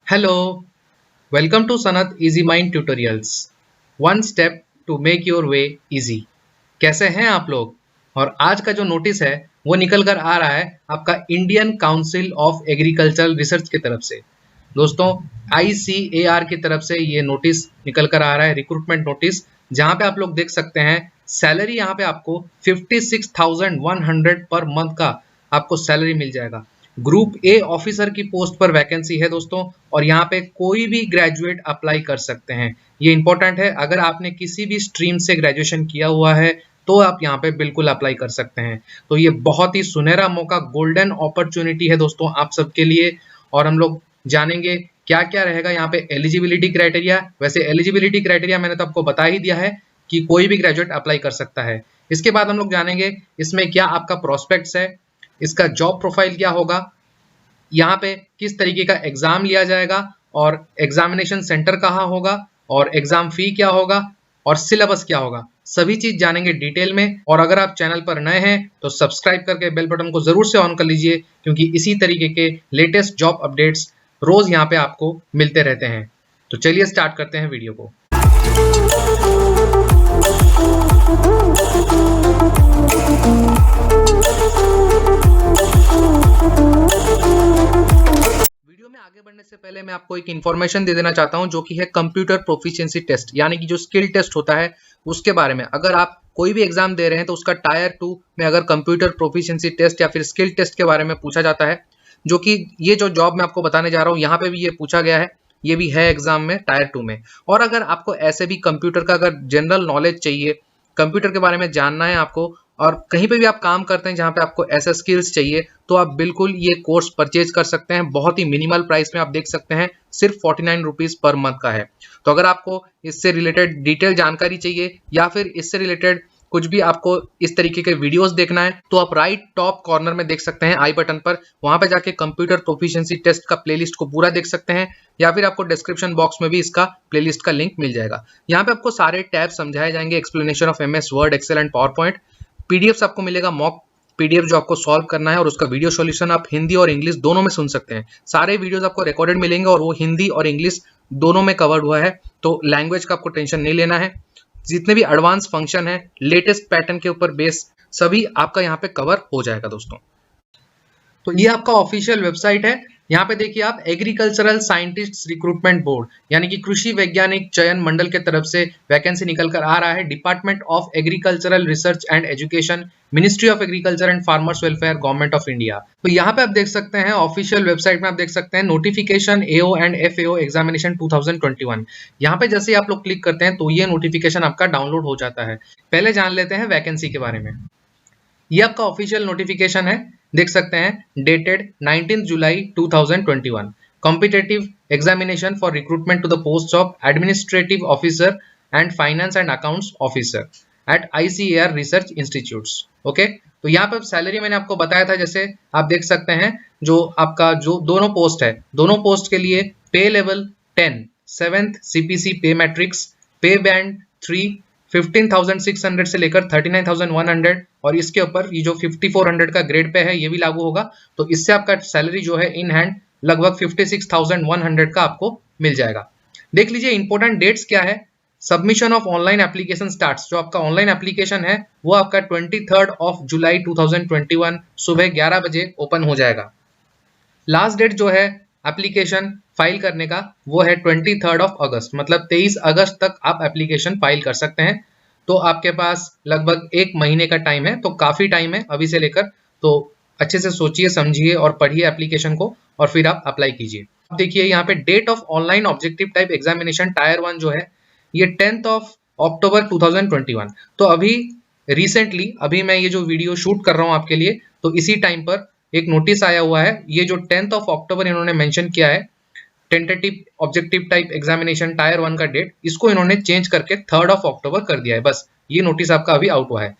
Hello, welcome to Sanat easy mind tutorials. One step to make your way easy. कैसे हैं आप लोग? और आज का जो नोटिस है वो निकल कर आ रहा है आपका Indian council of agricultural research की तरफ से। दोस्तों, ICAR की तरफ से ये नोटिस निकल कर आ रहा है, रिक्रूटमेंट नोटिस, जहां पे आप लोग देख सकते हैं सैलरी यहाँ पे आपको 56,100 पर मंथ का आपको सैलरी मिल जाएगा। ग्रुप ए ऑफिसर की पोस्ट पर वैकेंसी है दोस्तों, और यहाँ पे कोई भी ग्रेजुएट अप्लाई कर सकते हैं। ये इंपॉर्टेंट है, अगर आपने किसी भी स्ट्रीम से ग्रेजुएशन किया हुआ है तो आप यहाँ पे बिल्कुल अप्लाई कर सकते हैं। तो ये बहुत ही सुनहरा मौका, गोल्डन अपॉर्चुनिटी है दोस्तों आप सबके लिए। और हम लोग जानेंगे क्या क्या रहेगा यहाँ पे एलिजिबिलिटी क्राइटेरिया। वैसे एलिजिबिलिटी क्राइटेरिया मैंने तो आपको बता ही दिया है कि कोई भी ग्रेजुएट अप्लाई कर सकता है। इसके बाद हम लोग जानेंगे इसमें क्या आपका प्रोस्पेक्ट्स है, इसका जॉब प्रोफाइल क्या होगा, यहाँ पे किस तरीके का एग्जाम लिया जाएगा, और एग्जामिनेशन सेंटर कहाँ होगा, और एग्जाम फी क्या होगा, और सिलेबस क्या होगा। सभी चीज जानेंगे डिटेल में। और अगर आप चैनल पर नए हैं तो सब्सक्राइब करके बेल बटन को जरूर से ऑन कर लीजिए, क्योंकि इसी तरीके के लेटेस्ट जॉब अपडेट्स रोज यहाँ पे आपको मिलते रहते हैं। तो चलिए स्टार्ट करते हैं वीडियो को। वीडियो में आगे बढ़ने से पहले मैं आपको एक इन्फॉर्मेशन दे देना चाहता हूं, जो कि है कंप्यूटर प्रोफिशिएंसी टेस्ट, यानी कि जो स्किल टेस्ट होता है उसके बारे में। अगर आप कोई भी एग्जाम दे रहे हैं तो उसका टायर 2 में अगर कंप्यूटर प्रोफिशिएंसी टेस्ट या फिर स्किल टेस्ट के बारे में पूछा जाता है, जो कि ये जो जॉब मैं आपको बताने जा रहा हूँ यहाँ पे भी ये पूछा गया है, ये भी है एग्जाम में टायर 2 में। और अगर आपको ऐसे भी कंप्यूटर का अगर जनरल नॉलेज चाहिए, कंप्यूटर के बारे में जानना है आपको, और कहीं पे भी आप काम करते हैं जहाँ पे आपको ऐसा स्किल्स चाहिए, तो आप बिल्कुल ये कोर्स परचेज कर सकते हैं। बहुत ही मिनिमल प्राइस में आप देख सकते हैं, सिर्फ 49 रुपीज पर मंथ का है। तो अगर आपको इससे रिलेटेड डिटेल जानकारी चाहिए या फिर इससे रिलेटेड कुछ भी आपको इस तरीके के वीडियोस देखना है, तो आप राइट टॉप कॉर्नर में देख सकते हैं आई बटन पर, वहां पे जाके कंप्यूटर प्रोफिशिएंसी टेस्ट का प्लेलिस्ट को पूरा देख सकते हैं, या फिर आपको डिस्क्रिप्शन बॉक्स में भी इसका प्लेलिस्ट का लिंक मिल जाएगा। यहाँ पे आपको सारे टैब समझाए जाएंगे, explanation of MS Word, Excel and PowerPoint. PDF आपको मिलेगा, मॉक PDF जो आपको सॉल्व करना है, और उसका वीडियो सॉल्यूशन आप हिंदी और इंग्लिश दोनों में सुन सकते हैं। सारे वीडियोस आपको रिकॉर्डेड मिलेंगे और वो हिंदी और इंग्लिश दोनों में कवर्ड हुआ है, तो लैंग्वेज का आपको टेंशन नहीं लेना है। जितने भी एडवांस फंक्शन है, लेटेस्ट पैटर्न के ऊपर बेस, सभी आपका यहाँ पे कवर हो जाएगा दोस्तों। तो ये आपका ऑफिशियल वेबसाइट है। यहाँ पे देखिए आप, एग्रीकल्चरल साइंटिस्ट रिक्रूटमेंट बोर्ड, यानी कि कृषि वैज्ञानिक चयन मंडल के तरफ से वैकेंसी निकल कर आ रहा है। Department of agricultural research and education, ministry of agriculture and farmers welfare, government of India. तो यहाँ पे आप देख सकते हैं ऑफिशियल वेबसाइट में, आप देख सकते हैं notification AO and FAO examination 2021। यहाँ पे जैसे आप लोग क्लिक करते हैं तो ये नोटिफिकेशन आपका डाउनलोड हो जाता है। पहले जान लेते हैं वैकेंसी के बारे में। ये आपका ऑफिशियल नोटिफिकेशन है, देख सकते हैं, डेटेड 19 जुलाई 2021। Competitive examination for recruitment to the post of administrative officer and finance and accounts officer at ICAR research institutes. Okay, तो यहाँ पर सैलरी मैंने आपको बताया था, जैसे आप देख सकते हैं, जो आपका जो दोनों पोस्ट है, दोनों पोस्ट के लिए पे लेवल 10 7th CPC पे मैट्रिक्स, पे बैंड 3 15,600 से लेकर 39,100, और इसके ऊपर ये जो 5400 का ग्रेड पे है ये भी लागू होगा। तो इससे आपका सैलरी जो है इन हैंड लगभग 56,100 का आपको मिल जाएगा। देख लीजिए इंपॉर्टेंट डेट्स क्या है। Submission of online application starts, जो आपका ऑनलाइन एप्लीकेशन है वो आपका 23 जुलाई 2021 सुबह 11 बजे ओपन हो जाएगा। लास्ट डेट जो है एप्लीकेशन फाइल करने का वो है 23 अगस्त, मतलब 23 अगस्त तक आप एप्लीकेशन फाइल कर सकते हैं। तो आपके पास लगभग 1 महीने का टाइम है, तो काफी टाइम है अभी से लेकर। तो अच्छे से सोचिए, समझिए और पढ़िए एप्लीकेशन को, और फिर आप अप्लाई कीजिए। अब देखिए यहाँ पे date of online objective type examination tier 1 जो है ये 10 अक्टूबर 2021। तो अभी रिसेंटली, अभी मैं ये जो वीडियो शूट कर रहा हूँ आपके लिए, तो इसी टाइम पर एक नोटिस आया हुआ है। ये जो 10 अक्टूबर इन्होंने मेंशन किया है, tentative objective type examination tier 1 का डेट, इसको इन्होंने चेंज करके 3 अक्टूबर कर दिया है। बस ये नोटिस आपका अभी आउट हुआ है।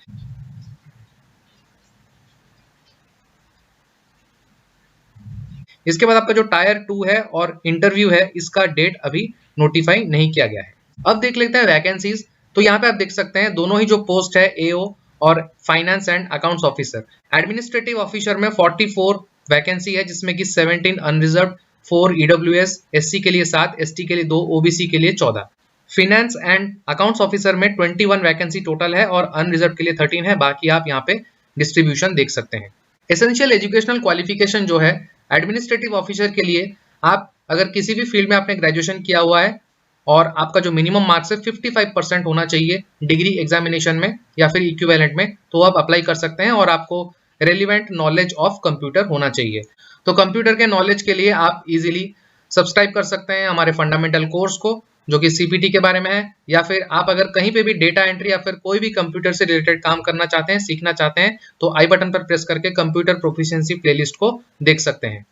इसके बाद आपका जो टायर 2 है और इंटरव्यू है, इसका डेट अभी नोटिफाई नहीं किया गया है। अब देख लेते हैं वैकेंसीज। तो यहाँ पे आप देख सकते हैं दोनों ही जो पोस्ट है AO और finance and accounts officer. Administrative officer में 44 वैकेंसी है, जिसमें कि 17 अनरिजर्व, 4 EWS, SC के लिए 7, ST के लिए 2, OBC के लिए 14। फिनेंस एंड अकाउंट्स ऑफिसर में 21 वैकेंसी टोटल है और अनरिजर्व के लिए 13 है। बाकी आप यहाँ पे डिस्ट्रीब्यूशन देख सकते हैं। एसेंशियल एजुकेशनल क्वालिफिकेशन जो है एडमिनिस्ट्रेटिव ऑफिसर के लिए, आप अगर किसी भी फील्ड में आपने ग्रेजुएशन किया हुआ है और आपका जो मिनिमम मार्क्स है 55% होना चाहिए डिग्री एग्जामिनेशन में या फिर इक्विवेलेंट में, तो आप अप्लाई कर सकते हैं। और आपको रेलिवेंट नॉलेज ऑफ कंप्यूटर होना चाहिए। तो कंप्यूटर के नॉलेज के लिए आप इजीली सब्सक्राइब कर सकते हैं हमारे फंडामेंटल कोर्स को, जो कि CPT के बारे में है, या फिर आप अगर कहीं पे भी डेटा एंट्री या फिर कोई भी कंप्यूटर से रिलेटेड काम करना चाहते हैं, सीखना चाहते हैं, तो आई बटन पर प्रेस करके कंप्यूटर प्रोफिशिएंसी प्लेलिस्ट को देख सकते हैं।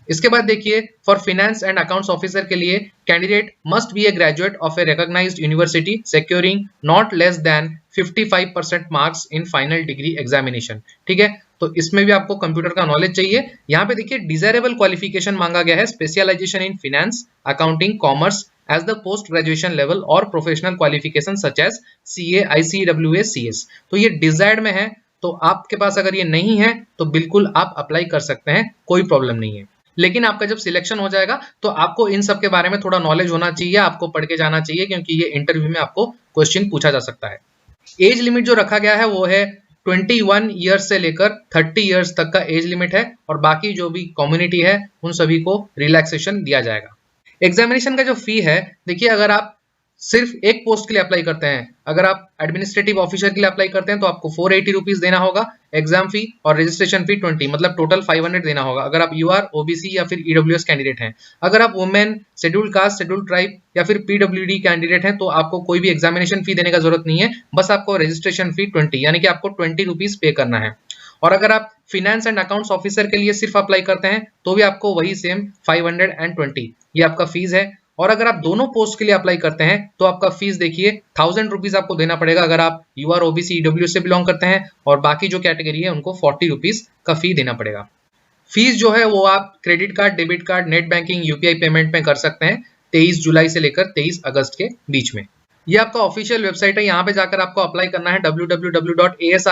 इसके बाद देखिए, for finance and accounts officer के लिए candidate must be a graduate of a recognised university securing not less than 55% marks in final degree examination. ठीक है, तो इसमें भी आपको कंप्यूटर का नॉलेज चाहिए। यहाँ पे देखिए डिजायरेबल क्वालिफिकेशन मांगा गया है, specialisation in finance, accounting, commerce as the post graduation level और professional qualification such as CA, ICWA, CS। तो ये डिजायर्ड में है, तो आपके पास अगर ये नहीं है तो बिल्कुल आप अप्लाई कर सकते हैं, कोई प्रॉब्लम नहीं है। लेकिन आपका जब सिलेक्शन हो जाएगा तो आपको इन सब के बारे में थोड़ा नॉलेज होना चाहिए, आपको पढ़ के जाना चाहिए, क्योंकि ये इंटरव्यू में आपको क्वेश्चन पूछा जा सकता है। एज लिमिट जो रखा गया है वो है 21 ईयर्स से लेकर 30 ईयर्स तक का एज लिमिट है, और बाकी जो भी कम्युनिटी है उन सभी को रिलैक्सेशन दिया जाएगा। एग्जामिनेशन का जो फी है, देखिए अगर आप सिर्फ एक पोस्ट के लिए अप्लाई करते हैं, अगर आप एडमिनिस्ट्रेटिव ऑफिसर के लिए अप्लाई करते हैं तो आपको 480 रुपीज देना होगा एग्जाम फी, और रजिस्ट्रेशन फी 20, मतलब टोटल 500 देना होगा अगर आप UR, OBC या फिर EWS कैंडिडेट हैं। अगर आप women, scheduled caste, scheduled tribe या फिर PWD कैंडिडेट हैं तो आपको कोई भी एग्जामिनेशन फी देने का जरूरत नहीं है, बस आपको रजिस्ट्रेशन फी 20 यानी कि आपको 20 रुपीज पे करना है। और अगर आप फिनेंस एंड अकाउंट्स ऑफिसर के लिए सिर्फ अप्लाई करते हैं तो भी आपको वही सेम 520 ये आपका फीस है। और अगर आप दोनों पोस्ट के लिए अप्लाई करते हैं तो आपका फीस देखिए 1000 रुपीज आपको देना पड़ेगा अगर आप UR, OBC, EWS से बिलोंग करते हैं, और बाकी जो कैटेगरी है उनको 40 रुपीज का फी देना पड़ेगा। फीस जो है वो आप credit card, debit card, net banking, UPI payment में कर सकते हैं 23 जुलाई से लेकर 23 अगस्त के बीच में। ये आपका ऑफिशियल वेबसाइट है, यहाँ पे जाकर आपको अप्लाई करना है www.asrb.org.in।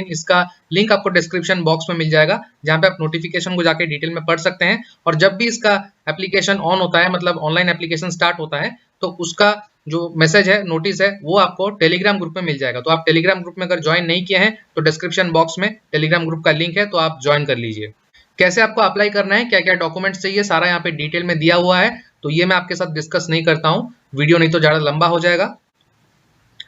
इसका लिंक आपको डिस्क्रिप्शन बॉक्स में मिल जाएगा, जहाँ पे आप नोटिफिकेशन को जाके डिटेल में पढ़ सकते हैं। और जब भी इसका एप्लीकेशन ऑन होता है, मतलब ऑनलाइन एप्लीकेशन स्टार्ट होता है, तो उसका जो मैसेज है, नोटिस है, वो आपको टेलीग्राम ग्रुप में मिल जाएगा। तो आप टेलीग्राम ग्रुप में अगर ज्वाइन नहीं किए हैं तो डिस्क्रिप्शन बॉक्स में टेलीग्राम ग्रुप का लिंक है, तो आप ज्वाइन कर लीजिए। कैसे आपको अप्लाई करना है, क्या क्या डॉक्यूमेंट्स चाहिए, सारा यहाँ पे डिटेल में दिया हुआ है, तो ये मैं आपके साथ डिस्कस नहीं करता हूँ, वीडियो नहीं तो ज्यादा लंबा हो जाएगा।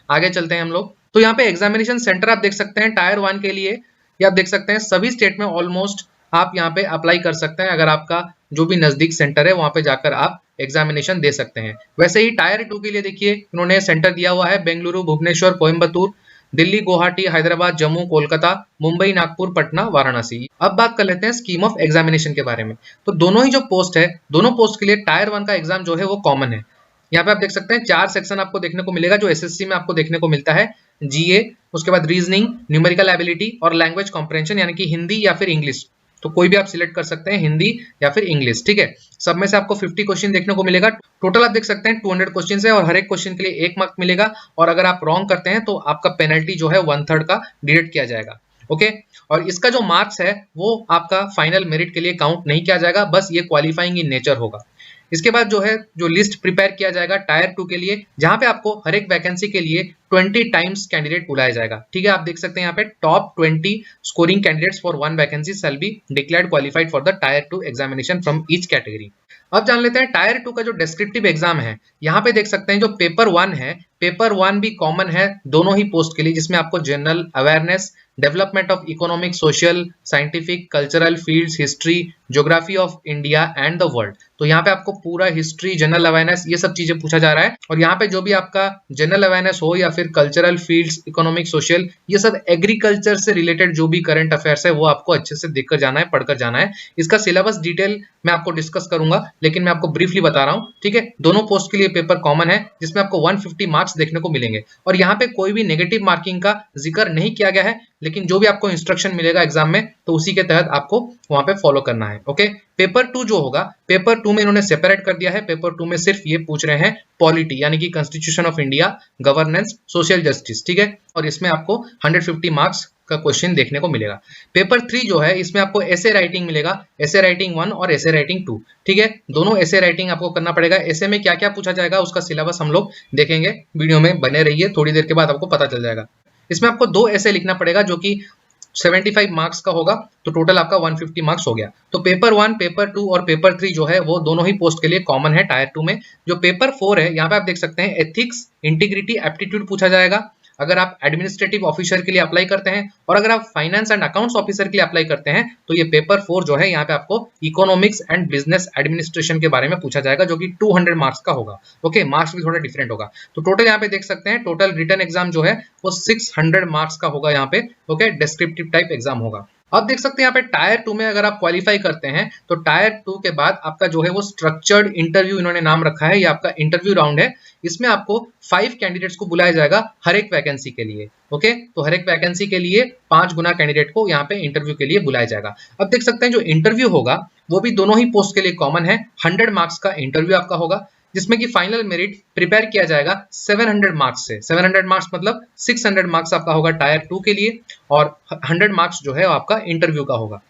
आगे चलते हैं हम लोग। तो यहाँ पे एग्जामिनेशन सेंटर आप देख सकते हैं टायर 1 के लिए, ये आप देख सकते हैं सभी स्टेट में ऑलमोस्ट आप यहाँ पे अप्लाई कर सकते हैं। अगर आपका जो भी नजदीक सेंटर है वहां पे जाकर आप एग्जामिनेशन दे सकते हैं। वैसे ही टायर 2 के लिए देखिए इन्होंने सेंटर दिया हुआ है बेंगलुरु, भुवनेश्वर, कोयम्बतूर, दिल्ली, गुवाहाटी, हैदराबाद, जम्मू, कोलकाता, मुंबई, नागपुर, पटना, वाराणसी। अब बात कर लेते हैं स्कीम ऑफ एग्जामिनेशन के बारे में। तो दोनों ही जो पोस्ट है, दोनों पोस्ट के लिए टायर 1 का एग्जाम जो है वो कॉमन है। यहाँ पे आप देख सकते हैं 4 सेक्शन आपको देखने को मिलेगा, जो SSC में आपको देखने को मिलता है। GA, उसके बाद रीजनिंग, न्यूमेरिकल एबिलिटी और लैंग्वेज कॉम्प्रेhension, यानी कि हिंदी या फिर इंग्लिश, तो कोई भी आप सिलेक्ट कर सकते हैं, हिंदी या फिर इंग्लिश। ठीक है, सब में से आपको 50 क्वेश्चन देखने को मिलेगा। टोटल आप देख सकते हैं 200 क्वेश्चन है, और हर एक क्वेश्चन के लिए 1 मार्क मिलेगा, और अगर आप रॉन्ग करते हैं तो आपका पेनल्टी जो है 1/3 का डिडक्ट किया जाएगा। ओके, और इसका जो मार्क्स है वो आपका फाइनल मेरिट के लिए काउंट नहीं किया जाएगा, बस ये क्वालिफाइंग इन नेचर होगा। इसके बाद जो है जो लिस्ट प्रिपेयर किया जाएगा टायर 2 के लिए, जहां पे आपको हर एक वैकेंसी के लिए 20 टाइम्स कैंडिडेट बुलाया जाएगा। ठीक है, आप देख सकते हैं यहाँ पे top 20 scoring candidates for 1 vacancy shall be declared qualified for the tyre 2 examination from each category. अब जान लेते हैं टायर 2 का जो डिस्क्रिप्टिव एग्जाम है। यहाँ पे देख सकते हैं जो पेपर 1 है, पेपर 1 भी कॉमन है दोनों ही पोस्ट के लिए, जिसमें आपको general awareness, development of economic, social, scientific, cultural fields, history, geography of India and the world, तो यहाँ पे आपको पूरा हिस्ट्री, जनरल अवेयरनेस, ये सब चीजें पूछा जा रहा है। और यहाँ पे जो भी आपका जनरल अवेयरनेस हो या फिर कल्चरल फील्ड्स, इकोनॉमिक, सोशल, ये सब एग्रीकल्चर से रिलेटेड जो भी करंट अफेयर्स है वो आपको अच्छे से देखकर जाना है, पढ़कर जाना है। इसका सिलेबस डिटेल मैं आपको डिस्कस करूंगा, लेकिन मैं आपको ब्रीफली बता रहा हूँ। ठीक है, दोनों पोस्ट के लिए पेपर कॉमन है, जिसमें आपको 150 मार्क्स देखने को मिलेंगे, और यहाँ पे कोई भी नेगेटिव मार्किंग का जिक्र नहीं किया गया है, लेकिन जो भी आपको इंस्ट्रक्शन मिलेगा एग्जाम में तो उसी के तहत आपको वहां पे फॉलो करना है। ओके, पेपर 2 जो होगा, पेपर 2 में इन्होंने सेपरेट कर दिया है। पेपर 2 में सिर्फ ये पूछ रहे हैं पॉलिटी, यानी कि constitution of India, governance, social justice. ठीक है, और इसमें आपको 150 मार्क्स का क्वेश्चन देखने को मिलेगा। पेपर 3 जो है इसमें आपको ऐसे राइटिंग मिलेगा, ऐसे राइटिंग 1 और ऐसे राइटिंग 2, ठीक है। दोनों ऐसे राइटिंग आपको करना पड़ेगा। ऐसे में क्या क्या पूछा जाएगा उसका सिलेबस हम लोग देखेंगे, वीडियो में बने रहिए, थोड़ी देर के बाद आपको पता चल जाएगा। इसमें आपको 2 ऐसे लिखना पड़ेगा जो कि 75 मार्क्स का होगा, तो टोटल आपका 150 मार्क्स हो गया। तो पेपर 1, पेपर 2 और पेपर 3 जो है वो दोनों ही पोस्ट के लिए कॉमन है टायर 2 में। जो पेपर 4 है यहाँ पे आप देख सकते हैं एथिक्स, इंटीग्रिटी, एप्टीट्यूड पूछा जाएगा अगर आप एडमिनिस्ट्रेटिव ऑफिसर के लिए अप्लाई करते हैं, और अगर आप फाइनेंस एंड अकाउंट्स ऑफिसर के लिए अप्लाई करते हैं तो ये पेपर 4 जो है यहाँ पे आपको इकोनॉमिक्स एंड बिजनेस एडमिनिस्ट्रेशन के बारे में पूछा जाएगा जो कि 200 मार्क्स का होगा। ओके, मार्क्स भी थोड़ा डिफरेंट होगा। तो टोटल यहाँ पे देख सकते हैं टोटल रिटन एग्जाम जो है वो 600 मार्क्स का होगा यहाँ पे। ओके, डिस्क्रिप्टिव टाइप एग्जाम होगा। अब देख सकते हैं यहाँ पे टायर 2 में अगर आप क्वालिफाई करते हैं तो टायर 2 के बाद आपका जो है वो स्ट्रक्चर्ड इंटरव्यू इन्होंने नाम रखा है, ये आपका इंटरव्यू राउंड है। इसमें आपको 5 कैंडिडेट्स को बुलाया जाएगा हर एक वैकेंसी के लिए। ओके, तो हर एक वैकेंसी के लिए 5 गुना कैंडिडेट को यहाँ पे इंटरव्यू के लिए बुलाया जाएगा। अब देख सकते हैं जो इंटरव्यू होगा वो भी दोनों ही पोस्ट के लिए कॉमन है। 100 मार्क्स का इंटरव्यू आपका होगा जिसमें कि फाइनल मेरिट प्रिपेयर किया जाएगा 700 मार्क्स से। 700 मार्क्स मतलब 600 मार्क्स आपका होगा टायर 2 के लिए और 100 मार्क्स जो है आपका इंटरव्यू का होगा।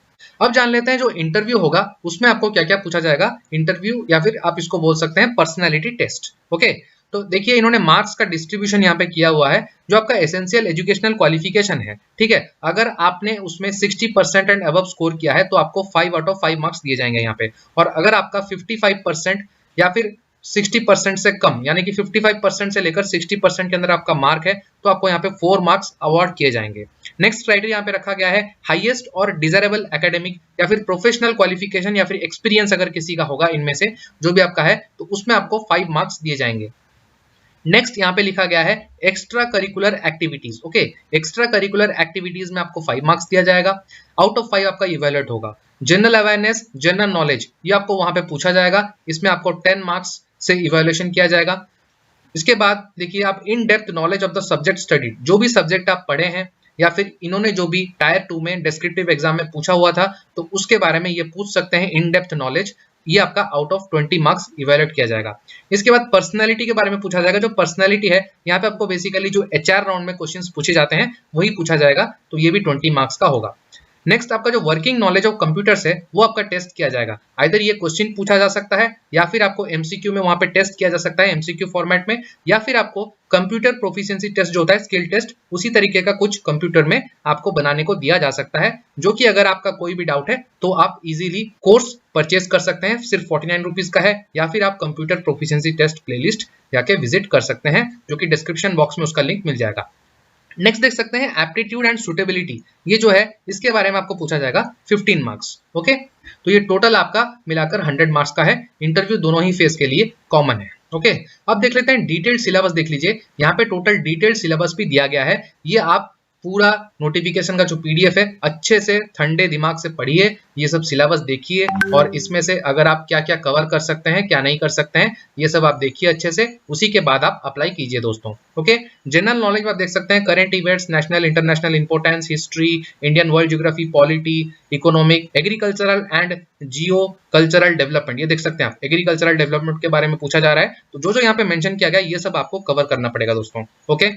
अब जान लेते हैं जो इंटरव्यू होगा उसमें आपको क्या क्या पूछा जाएगा। इंटरव्यू या फिर आप इसको बोल सकते हैं पर्सनैलिटी टेस्ट। ओके, तो देखिए इन्होंने मार्क्स का डिस्ट्रीब्यूशन यहाँ पे किया हुआ है। जो आपका एसेंशियल एजुकेशनल क्वालिफिकेशन है, ठीक है, अगर आपने उसमें 60% एंड अबव स्कोर किया है तो आपको 5 आउट ऑफ 5 मार्क्स दिए जाएंगे यहाँ पे। और अगर आपका 55% या फिर 60% से कम यानी कि 55% से लेकर 60% के अंदर आपका मार्क है तो आपको यहाँ पे 4 मार्क्स अवार्ड किए जाएंगे। नेक्स्ट क्राइटेरिया यहाँ पे रखा गया है हाईएस्ट और डिजायरेबल एकेडमिक या फिर प्रोफेशनल क्वालिफिकेशन या फिर एक्सपीरियंस अगर किसी का होगा इनमें से जो भी आपका है तो उसमें आपको 5 मार्क्स दिए जाएंगे। नेक्स्ट यहाँ पे लिखा गया है extra curricular activities. Okay, extra curricular activities में आपको 5 मार्क्स दिया जाएगा। आउट ऑफ 5 आपका इवैल्यूएट होगा। जनरल अवेयरनेस, जनरल नॉलेज ये आपको वहां पे पूछा जाएगा, इसमें आपको 10 मार्क्स से इवैल्यूएशन किया जाएगा। इसके बाद देखिए आप in depth knowledge of the subject studied, जो भी सब्जेक्ट आप पढ़े हैं या फिर इन्होंने जो भी टायर 2 में डिस्क्रिप्टिव एग्जाम में पूछा हुआ था तो उसके बारे में ये पूछ सकते हैं इन डेप्थ नॉलेज, ये आपका आउट ऑफ 20 मार्क्स इवैल्यूएट किया जाएगा। इसके बाद पर्सनालिटी के बारे में पूछा जाएगा। जो पर्सनालिटी है यहाँ पे आपको बेसिकली जो एचआर राउंड में क्वेश्चंस पूछे जाते हैं वही पूछा जाएगा, तो ये भी 20 मार्क्स का होगा। नेक्स्ट आपका जो वर्किंग नॉलेज ऑफ कंप्यूटर्स है वो आपका टेस्ट किया जाएगा। आइदर ये क्वेश्चन पूछा जा सकता है या फिर आपको एमसीक्यू में वहां पे टेस्ट किया जा सकता है एमसीक्यू फॉर्मेट में, या फिर आपको कंप्यूटर प्रोफिशिएंसी टेस्ट जो होता है स्किल टेस्ट उसी तरीके का कुछ कंप्यूटर में आपको बनाने को दिया जा सकता है, जो कि अगर आपका कोई भी डाउट है तो आप इजीली कोर्स परचेज कर सकते हैं, सिर्फ 49 रुपीज का है, या फिर आप कंप्यूटर प्रोफिशिएंसी टेस्ट प्लेलिस्ट जाके विजिट कर सकते हैं जो कि डिस्क्रिप्शन बॉक्स में उसका लिंक मिल जाएगा। नेक्स्ट देख सकते हैं एप्टीट्यूड एंड सुटेबिलिटी, ये जो है इसके बारे में आपको पूछा जाएगा 15 मार्क्स। ओके, तो ये टोटल आपका मिलाकर 100 मार्क्स का है। इंटरव्यू दोनों ही फेज के लिए कॉमन है। ओके, अब देख लेते हैं डिटेल्ड सिलेबस। देख लीजिए यहाँ पे टोटल डिटेल्ड सिलेबस भी दिया गया है। ये आप पूरा नोटिफिकेशन का जो पीडीएफ है अच्छे से ठंडे दिमाग से पढ़िए, ये सब सिलेबस देखिए और इसमें से अगर आप क्या क्या कवर कर सकते हैं क्या नहीं कर सकते हैं ये सब आप देखिए अच्छे से, उसी के बाद आप अप्लाई कीजिए दोस्तों। ओके, जनरल नॉलेज में आप देख सकते हैं current events, national international importance, history, Indian world geography, polity, economic, agricultural and Jio cultural development, ये देख सकते हैं आप एग्रीकल्चरल डेवलपमेंट के बारे में पूछा जा रहा है। तो जो जो यहाँ पे मेंशन किया गया ये सब आपको कवर करना पड़ेगा दोस्तों। Okay,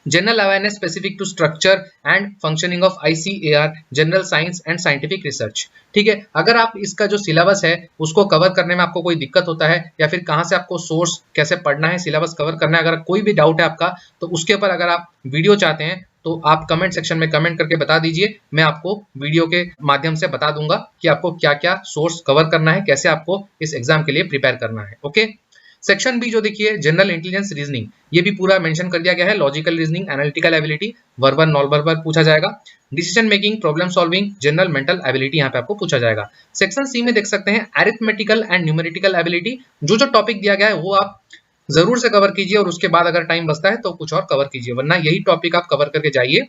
general awareness specific to structure and functioning of ICAR, general science and scientific research. ठीक है, अगर आप इसका जो सिलेबस है उसको कवर करने में आपको कोई दिक्कत होता है या फिर कहाँ से आपको सोर्स कैसे पढ़ना है, सिलेबस कवर करना है, अगर कोई भी डाउट है आपका तो उसके ऊपर अगर आप वीडियो चाहते हैं तो आप कमेंट सेक्शन में कमेंट करके बता दीजिए, मैं आपको वीडियो के माध्यम से बता दूंगा कि आपको क्या क्या सोर्स कवर करना है, कैसे आपको इस एग्जाम के लिए प्रिपेयर करना है। ओके, सेक्शन बी जो देखिए जनरल इंटेलिजेंस रीजनिंग, ये भी पूरा मेंशन कर दिया गया है। Logical reasoning, analytical ability, verbal non verbal पूछा जाएगा, decision making, problem solving, general mental ability यहाँ पे आपको पूछा जाएगा। सेक्शन सी में देख सकते हैं अरिथमेटिकल एंड न्यूमेरिकल एबिलिटी, जो जो टॉपिक दिया गया है वो आप जरूर से कवर कीजिए और उसके बाद अगर टाइम बचता है तो कुछ और कवर कीजिए, वरना यही टॉपिक आप कवर करके जाइए,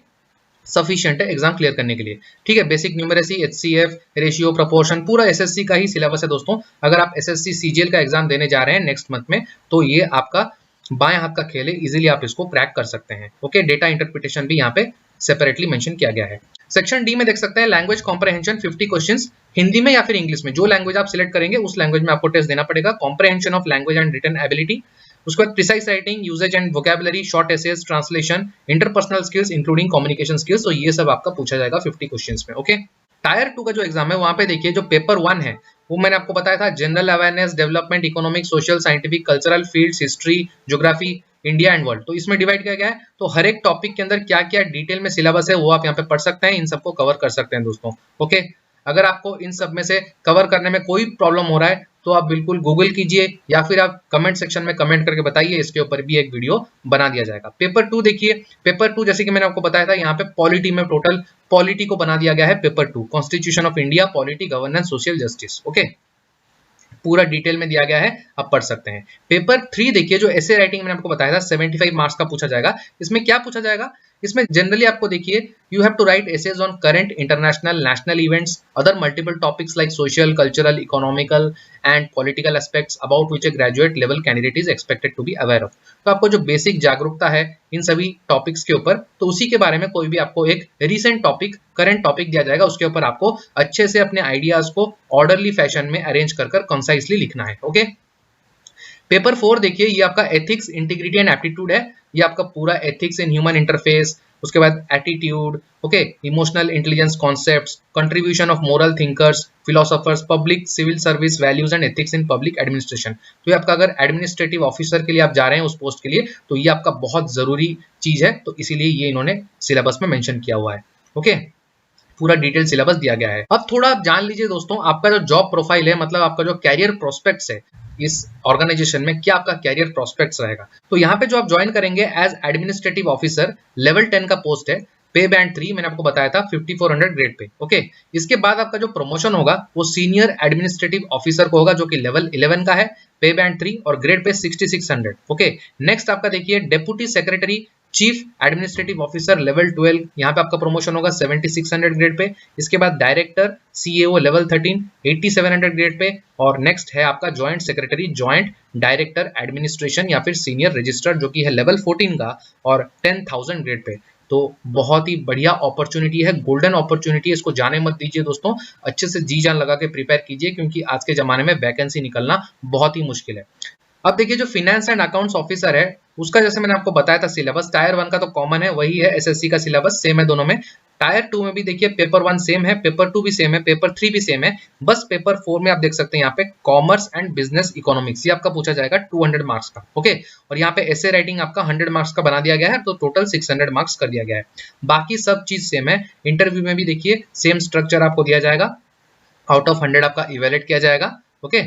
सफिशिएंट है एग्जाम क्लियर करने के लिए। ठीक है, basic numeracy, HCF, ratio, proportion, पूरा एसएससी का ही सिलेबस है दोस्तों। अगर आप एसएससी सीजीएल का एग्जाम देने जा रहे हैं नेक्स्ट मंथ में तो ये आपका बाएं हाथ का खेल है, इजीली आप इसको क्रैक कर सकते हैं। ओके, डेटा इंटरप्रिटेशन भी यहाँ पे सेपरेटली मेंशन किया गया है। सेक्शन डी में देख सकते हैं लैंग्वेज कॉम्प्रहेंशन, 50 क्वेश्चंस हिंदी में या फिर इंग्लिश में, जो लैंग्वेज आप सिलेक्ट करेंगे उस लैंग्वेज में आपको टेस्ट देना पड़ेगा। Comprehension of language and written ability, उसके बाद precise writing, usage and vocabulary, short essays, translation, interpersonal skills including communication skills, तो ये सब आपका पूछा जाएगा 50 क्वेश्चंस में। ओके, टायर 2 का जो एग्जाम है वहां पे देखिए जो पेपर 1 है वो मैंने आपको बताया था general awareness, development, economic, social, scientific, cultural, fields, history, geography, India and world. तो इसमें डिवाइड किया गया है, तो हर एक टॉपिक के अंदर क्या क्या डिटेल में सिलेबस है वो आप यहाँ पे पढ़ सकते हैं, इन सबको कवर कर सकते हैं दोस्तों। ओके, अगर आपको इन सब में से कवर करने में कोई प्रॉब्लम हो रहा है तो आप बिल्कुल गूगल कीजिए या फिर आप कमेंट सेक्शन में कमेंट करके बताइए, इसके ऊपर भी एक वीडियो बना दिया जाएगा। पेपर 2 देखिए, पेपर 2 जैसे कि मैंने आपको बताया था यहाँ पे पॉलिटी में टोटल पॉलिटी को बना दिया गया है paper 2, constitution of India, polity, governance, social justice. Okay, पूरा डिटेल में दिया गया है, आप पढ़ सकते हैं। पेपर 3 देखिए जो एसे राइटिंग मैंने आपको बताया था 75 मार्क्स का पूछा जाएगा। इसमें क्या पूछा जाएगा, इसमें जनरली आपको देखिए you have to write essays on current international national events, other multiple topics like social, cultural, economical and political aspects about which a graduate level candidate is expected to be aware of. तो आपको जो basic जागरूकता है इन सभी topics के ऊपर, तो उसी के बारे में कोई भी आपको एक रीसेंट टॉपिक, करंट टॉपिक दिया जाएगा, उसके ऊपर आपको अच्छे से अपने आइडियाज को ऑर्डरली फैशन में अरेंज कर कंसाइसली लिखना है। ओके, पेपर 4 देखिए ये आपका एथिक्स, इंटीग्रिटी एंड एप्टीट्यूड है, ये आपका पूरा एथिक्स इन ह्यूमन इंटरफेस, उसके बाद attitude, okay, emotional intelligence concepts, contribution of moral thinkers, philosophers, public civil service values and ethics in public administration. तो ये आपका अगर एडमिनिस्ट्रेटिव ऑफिसर के लिए आप जा रहे हैं उस पोस्ट के लिए तो ये आपका बहुत जरूरी चीज है, तो इसीलिए ये इन्होंने सिलेबस में मेंशन किया हुआ है। ओके, पूरा डिटेल सिलेबस दिया गया है। अब थोड़ा आप जान लीजिए दोस्तों, आपका जो जॉब प्रोफाइल है, मतलब आपका जो कैरियर प्रोस्पेक्ट्स है इस ऑर्गेनाइजेशन में, क्या आपका कैरियर प्रोस्पेक्ट्स रहेगा। तो यहाँ पे जो आप ज्वाइन करेंगे एज एडमिनिस्ट्रेटिव ऑफिसर, लेवल 10 का पोस्ट है, पे बैंड 3 मैंने आपको बताया था 5400 ग्रेड पे। ओके, इसके बाद आपका जो प्रमोशन होगा वो सीनियर एडमिनिस्ट्रेटिव ऑफिसर को होगा जो कि लेवल 11 का है, पे बैंड 3 और ग्रेड पे 6600। ओके, नेक्स्ट आपका देखिए deputy secretary chief administrative officer level 12, यहाँ पे आपका प्रमोशन होगा 7600 ग्रेड पे। इसके बाद director CAO level 13 8700 grade pay, और नेक्स्ट है आपका joint secretary, joint director administration या फिर सीनियर रजिस्ट्रार जो कि है लेवल 14 का और 10,000 ग्रेड पे। तो बहुत ही बढ़िया अपॉर्चुनिटी है, गोल्डन अपॉर्चुनिटी है, इसको जाने मत दीजिए दोस्तों, अच्छे से जी जान लगा के प्रिपेयर कीजिए क्योंकि आज के जमाने में वैकेंसी निकलना बहुत ही मुश्किल है। अब देखिए जो फिनेंस एंड अकाउंट्स ऑफिसर है उसका जैसे मैंने आपको बताया था सिलेबस, टायर 1 का तो कॉमन है, वही है, एसएससी का सिलेबस सेम है दोनों में। टायर 2 में भी देखिए पेपर 1 सेम है, पेपर 2 भी सेम है, पेपर 3 भी सेम है, बस पेपर 4 में आप देख सकते हैं यहाँ पे कॉमर्स एंड बिजनेस इकोनॉमिक्स, ये आपका पूछा जाएगा 200 मार्क्स का। ओके, और यहाँ पे एसे राइटिंग आपका 100 मार्क्स का बना दिया गया है, तो टोटल 600 मार्क्स कर दिया गया है। बाकी सब चीज सेम है। इंटरव्यू में भी देखिए सेम स्ट्रक्चर आपको दिया जाएगा, आउट ऑफ 100 आपका इवेल्युएट किया जाएगा। ओके,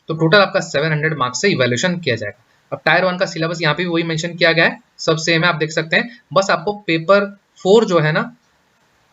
तो टोटल आपका 700 मार्क्स से इवैल्यूएशन किया जाएगा। अब टायर 1 का सिलेबस यहाँ पे भी वही मेंशन किया गया है, सब सेम है, आप देख सकते हैं। बस आपको पेपर 4 जो है ना,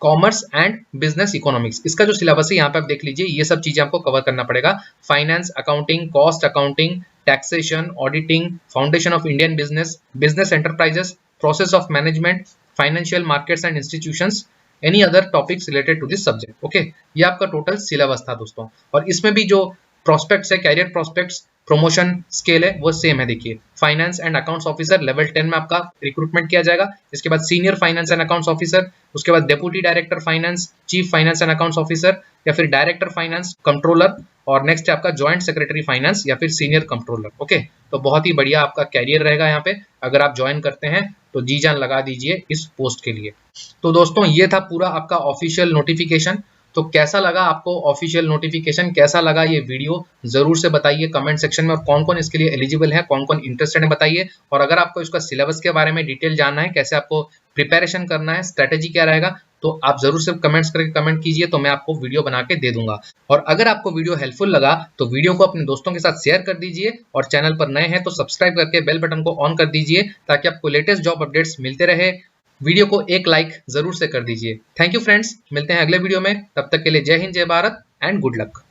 कॉमर्स एंड बिजनेस इकोनॉमिक्स, इसका जो सिलेबस है यहाँ पे आप देख लीजिए, ये सब चीजें आपको कवर करना पड़ेगा। Finance, accounting, cost accounting, taxation, auditing, foundation of Indian business, business enterprises, process of management, financial markets and institutions, any other topics related to this subject. Okay, ये आपका टोटल सिलेबस था दोस्तों। और इसमें भी जो प्रोस्पेक्ट्स है, कैरियर प्रोस्पेक्ट्स, प्रमोशन स्केल है, वो सेम है। देखिए finance and accounts officer level 10 में आपका रिक्रूटमेंट किया जाएगा। इसके बाद senior finance and accounts officer, उसके बाद deputy director finance, chief finance and accounts officer या फिर डायरेक्टर फाइनेंस, कंट्रोलर, और नेक्स्ट है आपका ज्वाइंट सेक्रेटरी फाइनेंस या फिर सीनियर कंट्रोलर। ओके, तो बहुत ही बढ़िया आपका कैरियर रहेगा यहाँ पे, अगर आप ज्वाइन करते हैं तो जी जान लगा दीजिए इस पोस्ट के लिए। तो दोस्तों ये था पूरा आपका ऑफिशियल नोटिफिकेशन। तो कैसा लगा आपको ऑफिशियल नोटिफिकेशन, कैसा लगा ये वीडियो, जरूर से बताइए कमेंट सेक्शन में। और कौन कौन इसके लिए एलिजिबल है, कौन कौन इंटरेस्टेड है बताइए। और अगर आपको इसका सिलेबस के बारे में डिटेल जानना है, कैसे आपको प्रिपरेशन करना है, स्ट्रेटेजी क्या रहेगा, तो आप जरूर से कमेंट्स करके कमेंट कीजिए, तो मैं आपको वीडियो बना के दे दूंगा। और अगर आपको वीडियो हेल्पफुल लगा तो वीडियो को अपने दोस्तों के साथ शेयर कर दीजिए, और चैनल पर नए हैं तो सब्सक्राइब करके बेल बटन को ऑन कर दीजिए ताकि आपको लेटेस्ट जॉब अपडेट्स मिलते रहे। वीडियो को एक लाइक जरूर से कर दीजिए। थैंक यू फ्रेंड्स, मिलते हैं अगले वीडियो में, तब तक के लिए जय हिंद, जय भारत एंड गुड लक।